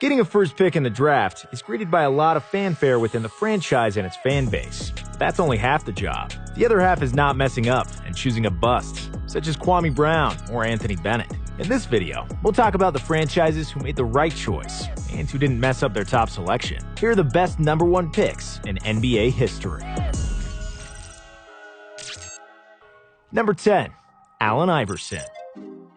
Getting a first pick in the draft is greeted by a lot of fanfare within the franchise and its fan base. But that's only half the job. The other half is not messing up and choosing a bust, such as Kwame Brown or Anthony Bennett. In this video, we'll talk about the franchises who made the right choice and who didn't mess up their top selection. Here are the best number 1 picks in NBA history. Number 10. Allen Iverson.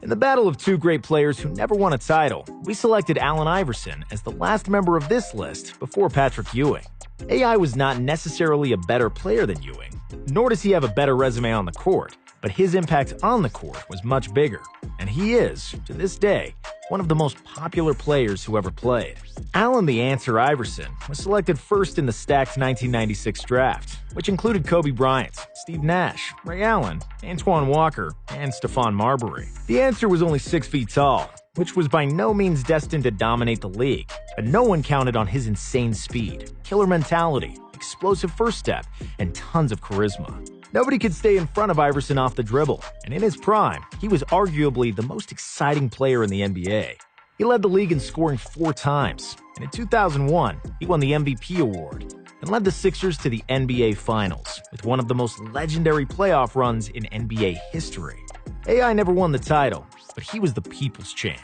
In the battle of two great players who never won a title, we selected Allen Iverson as the last member of this list before Patrick Ewing. AI was not necessarily a better player than Ewing, nor does he have a better resume on the court, but his impact on the court was much bigger, and he is, to this day, one of the most popular players who ever played. Allen the Answer Iverson was selected first in the stacked 1996 draft, which included Kobe Bryant, Steve Nash, Ray Allen, Antoine Walker, and Stephon Marbury. The Answer was only 6 feet tall, which was by no means destined to dominate the league, but no one counted on his insane speed, killer mentality, explosive first step, and tons of charisma. Nobody could stay in front of Iverson off the dribble, and in his prime, he was arguably the most exciting player in the NBA. He led the league in scoring 4 times, and in 2001, he won the MVP award and led the Sixers to the NBA Finals with one of the most legendary playoff runs in NBA history. AI never won the title, but he was the people's champ,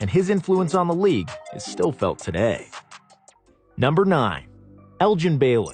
and his influence on the league is still felt today. Number 9. Elgin Baylor.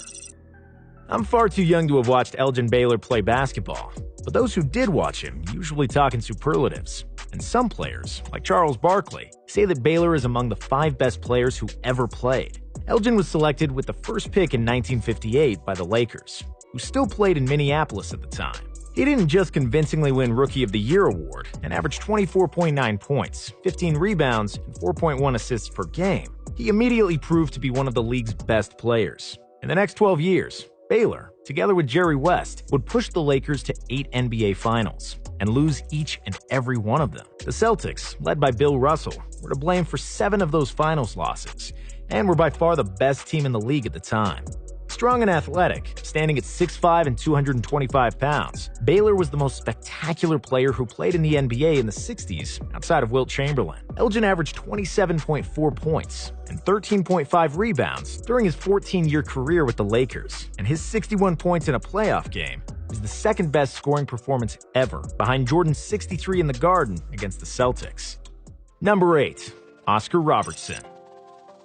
I'm far too young to have watched Elgin Baylor play basketball, but those who did watch him usually talk in superlatives. And some players, like Charles Barkley, say that Baylor is among the 5 best players who ever played. Elgin was selected with the first pick in 1958 by the Lakers, who still played in Minneapolis at the time. He didn't just convincingly win Rookie of the Year award and averaged 24.9 points, 15 rebounds, and 4.1 assists per game. He immediately proved to be one of the league's best players. In the next 12 years, Baylor, together with Jerry West, would push the Lakers to 8 NBA Finals and lose each and every one of them. The Celtics, led by Bill Russell, were to blame for 7 of those finals losses and were by far the best team in the league at the time. Strong and athletic, standing at 6'5" and 225 pounds, Baylor was the most spectacular player who played in the NBA in the 60s outside of Wilt Chamberlain. Elgin averaged 27.4 points and 13.5 rebounds during his 14-year career with the Lakers, and his 61 points in a playoff game was the second best scoring performance ever, behind Jordan's 63 in the Garden against the Celtics. Number 8. Oscar Robertson.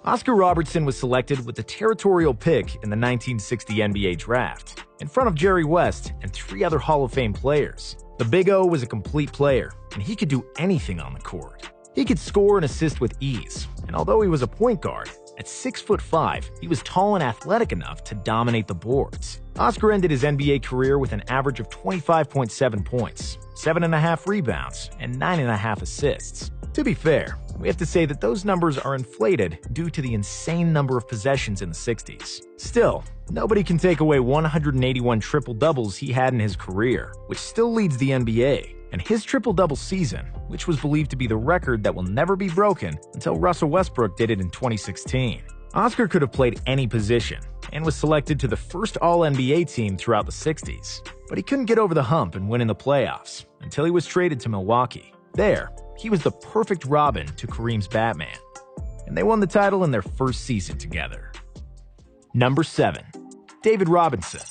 Oscar Robertson was selected with the territorial pick in the 1960 NBA Draft, in front of Jerry West and 3 other Hall of Fame players. The Big O was a complete player, and he could do anything on the court. He could score and assist with ease, and although he was a point guard, at 6'5", he was tall and athletic enough to dominate the boards. Oscar ended his NBA career with an average of 25.7 points, 7.5 rebounds, and 9.5 assists. To be fair, we have to say that those numbers are inflated due to the insane number of possessions in the 60s. Still, nobody can take away 181 triple-doubles he had in his career, which still leads the NBA, and his triple-double season, which was believed to be the record that will never be broken until Russell Westbrook did it in 2016. Oscar could have played any position and was selected to the first All-NBA team throughout the 60s, but he couldn't get over the hump and win in the playoffs until he was traded to Milwaukee. There, he was the perfect Robin to Kareem's Batman, and they won the title in their first season together. Number 7. David Robinson.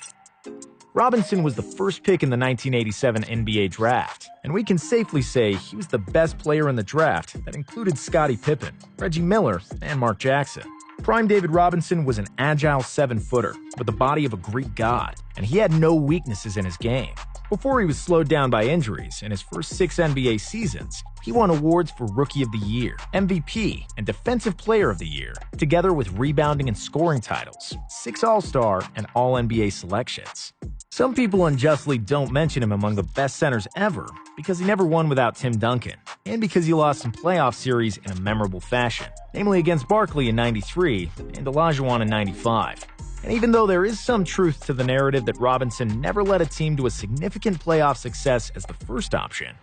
Robinson was the first pick in the 1987 NBA Draft, and we can safely say he was the best player in the draft that included Scottie Pippen, Reggie Miller, and Mark Jackson. Prime David Robinson was an agile 7-footer with the body of a Greek god, and he had no weaknesses in his game. Before he was slowed down by injuries in his first 6 NBA seasons, he won awards for Rookie of the Year, MVP, and Defensive Player of the Year, together with rebounding and scoring titles, 6 All-Star and All-NBA selections. Some people unjustly don't mention him among the best centers ever because he never won without Tim Duncan, and because he lost some playoff series in a memorable fashion, namely against Barkley in '93 and Olajuwon in '95. And even though there is some truth to the narrative that Robinson never led a team to a significant playoff success as the first option,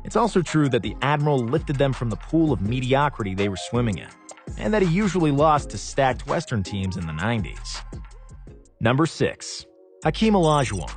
it's also true that the Admiral lifted them from the pool of mediocrity they were swimming in, and that he usually lost to stacked Western teams in the 90s. Number 6. Hakeem Olajuwon.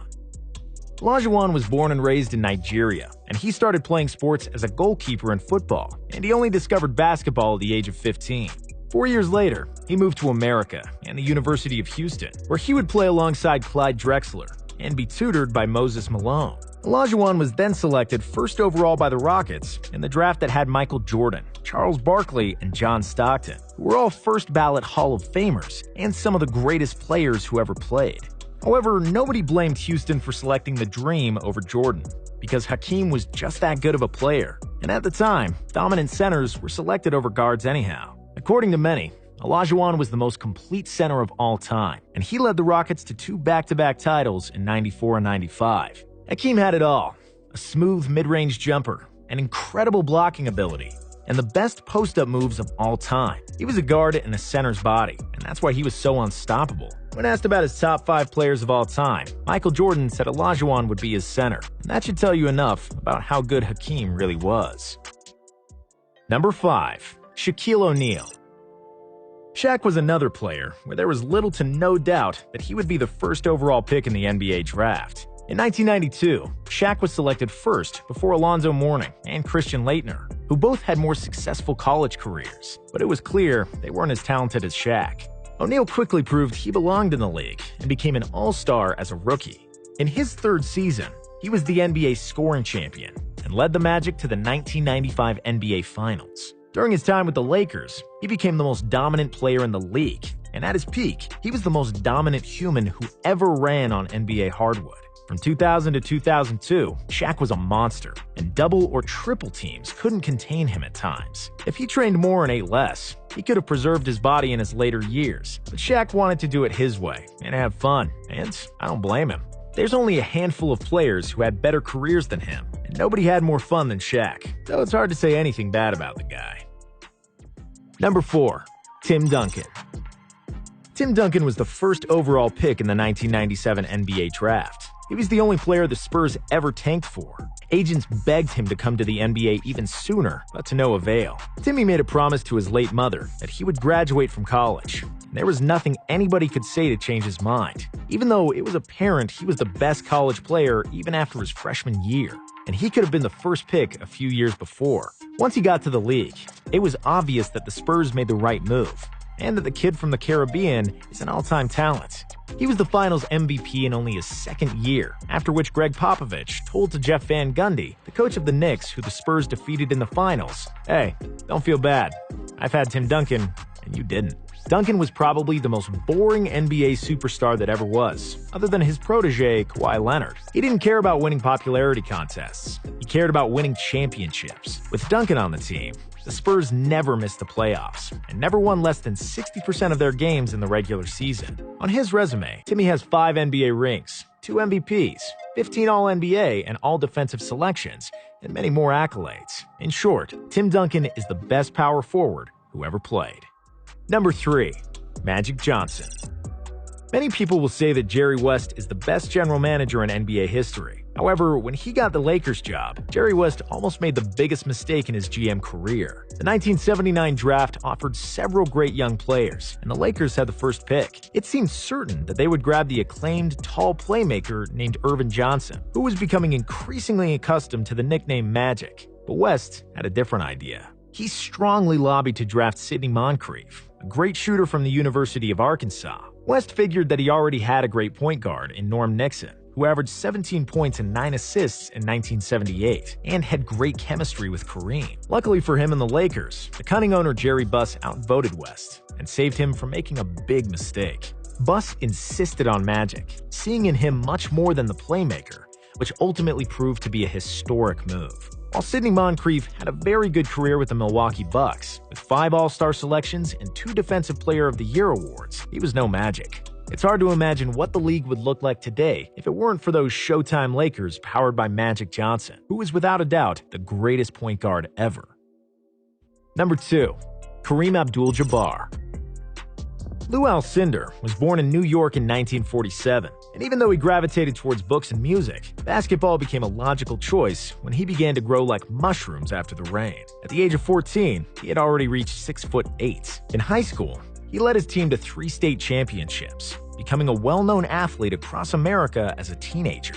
Olajuwon was born and raised in Nigeria, and he started playing sports as a goalkeeper in football, and he only discovered basketball at the age of 15. 4 years later, he moved to America and the University of Houston, where he would play alongside Clyde Drexler and be tutored by Moses Malone. Olajuwon was then selected first overall by the Rockets in the draft that had Michael Jordan, Charles Barkley, and John Stockton, who were all first-ballot Hall of Famers and some of the greatest players who ever played. However, nobody blamed Houston for selecting the Dream over Jordan, because Hakeem was just that good of a player, and at the time, dominant centers were selected over guards anyhow. According to many, Olajuwon was the most complete center of all time, and he led the Rockets to 2 back-to-back titles in '94 and '95. Hakeem had it all: a smooth mid-range jumper, an incredible blocking ability, and the best post-up moves of all time. He was a guard in a center's body, and that's why he was so unstoppable. When asked about his top 5 players of all time, Michael Jordan said Olajuwon would be his center, and that should tell you enough about how good Hakeem really was. Number 5. Shaquille O'Neal. Shaq was another player where there was little to no doubt that he would be the first overall pick in the NBA draft. In 1992, Shaq was selected first before Alonzo Mourning and Christian Laettner, who both had more successful college careers, but it was clear they weren't as talented as Shaq. O'Neal quickly proved he belonged in the league and became an all-star as a rookie. In his 3rd season, he was the NBA scoring champion and led the Magic to the 1995 NBA Finals. During his time with the Lakers, he became the most dominant player in the league, and at his peak, he was the most dominant human who ever ran on NBA hardwood. From 2000 to 2002, Shaq was a monster, and double or triple teams couldn't contain him at times. If he trained more and ate less, he could have preserved his body in his later years, but Shaq wanted to do it his way and have fun, and I don't blame him. There's only a handful of players who had better careers than him, and nobody had more fun than Shaq, so it's hard to say anything bad about the guy. Number 4. Tim Duncan. Tim Duncan was the first overall pick in the 1997 NBA draft. He was the only player the Spurs ever tanked for. Agents begged him to come to the NBA even sooner, but to no avail. Timmy made a promise to his late mother that he would graduate from college. There was nothing anybody could say to change his mind, even though it was apparent he was the best college player even after his freshman year, and he could have been the first pick a few years before. Once he got to the league, it was obvious that the Spurs made the right move, and that the kid from the Caribbean is an all-time talent. He was the Finals MVP in only his 2nd year, after which Greg Popovich told to Jeff Van Gundy, the coach of the Knicks who the Spurs defeated in the Finals, "Hey, don't feel bad. I've had Tim Duncan, and you didn't." Duncan was probably the most boring NBA superstar that ever was, other than his protege, Kawhi Leonard. He didn't care about winning popularity contests. He cared about winning championships. With Duncan on the team, the Spurs never missed the playoffs and never won less than 60% of their games in the regular season. On his resume, Timmy has 5 NBA rings, 2 MVPs, 15 All-NBA and All-Defensive selections, and many more accolades. In short, Tim Duncan is the best power forward who ever played. Number 3. Magic Johnson. Many people will say that Jerry West is the best general manager in NBA history. However, when he got the Lakers job, Jerry West almost made the biggest mistake in his GM career. The 1979 draft offered several great young players, and the Lakers had the first pick. It seemed certain that they would grab the acclaimed tall playmaker named Irvin Johnson, who was becoming increasingly accustomed to the nickname Magic. But West had a different idea. He strongly lobbied to draft Sidney Moncrief, a great shooter from the University of Arkansas. West figured that he already had a great point guard in Norm Nixon, who averaged 17 points and 9 assists in 1978, and had great chemistry with Kareem. Luckily for him and the Lakers, the cunning owner Jerry Buss outvoted West and saved him from making a big mistake. Buss insisted on Magic, seeing in him much more than the playmaker, which ultimately proved to be a historic move. While Sidney Moncrief had a very good career with the Milwaukee Bucks, with 5 All-Star selections and 2 Defensive Player of the Year awards, he was no Magic. It's hard to imagine what the league would look like today if it weren't for those Showtime Lakers powered by Magic Johnson, who is without a doubt the greatest point guard ever. Number 2. Kareem Abdul-Jabbar. Lou Alcindor was born in New York in 1947, and even though he gravitated towards books and music, basketball became a logical choice when he began to grow like mushrooms after the rain. At the age of 14, he had already reached 6'8". In high school, he led his team to 3 state championships, becoming a well-known athlete across America as a teenager.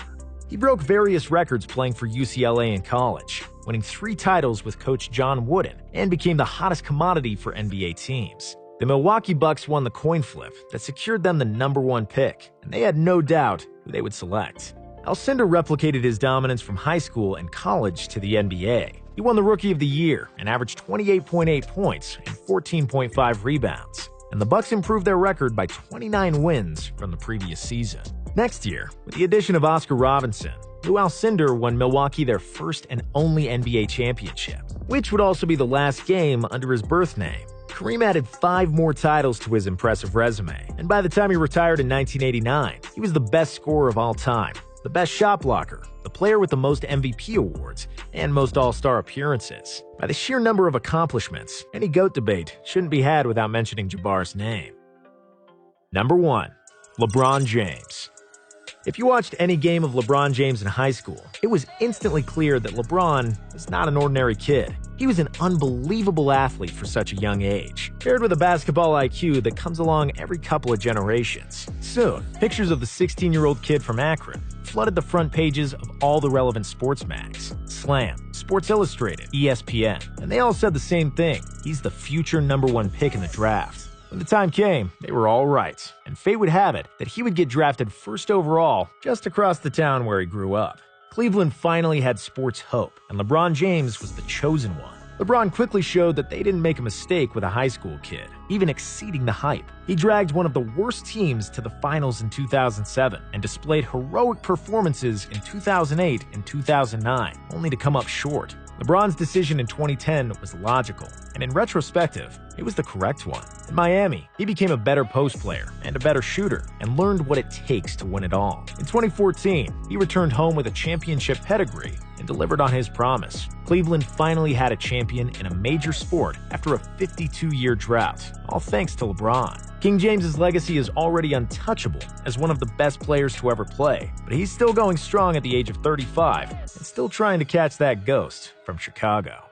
He broke various records playing for UCLA in college, winning 3 titles with coach John Wooden, and became the hottest commodity for NBA teams. The Milwaukee Bucks won the coin flip that secured them the #1 pick, and they had no doubt who they would select. Alcindor replicated his dominance from high school and college to the NBA. He won the Rookie of the Year and averaged 28.8 points and 14.5 rebounds, and the Bucks improved their record by 29 wins from the previous season. Next year, with the addition of Oscar Robinson, Lou Alcindor won Milwaukee their first and only NBA championship, which would also be the last game under his birth name. Kareem added 5 more titles to his impressive resume, and by the time he retired in 1989, he was the best scorer of all time, the best shot blocker, the player with the most MVP awards, and most All-Star appearances. By the sheer number of accomplishments, any GOAT debate shouldn't be had without mentioning Jabbar's name. Number 1. LeBron James. If you watched any game of LeBron James in high school, it was instantly clear that LeBron was not an ordinary kid. He was an unbelievable athlete for such a young age, paired with a basketball IQ that comes along every couple of generations. Soon, pictures of the 16-year-old kid from Akron flooded the front pages of all the relevant sports mags: Slam, Sports Illustrated, ESPN, and they all said the same thing: he's the future #1 pick in the draft. When the time came, they were all right, and fate would have it that he would get drafted first overall just across the town where he grew up. Cleveland finally had sports hope, and LeBron James was the chosen one. LeBron quickly showed that they didn't make a mistake with a high school kid, even exceeding the hype. He dragged one of the worst teams to the finals in 2007 and displayed heroic performances in 2008 and 2009, only to come up short. LeBron's decision in 2010 was logical, and in retrospective, it was the correct one. In Miami, he became a better post player and a better shooter, and learned what it takes to win it all. In 2014, he returned home with a championship pedigree and delivered on his promise. Cleveland finally had a champion in a major sport after a 52-year drought, all thanks to LeBron. King James's legacy is already untouchable as one of the best players to ever play, but he's still going strong at the age of 35 and still trying to catch that ghost from Chicago.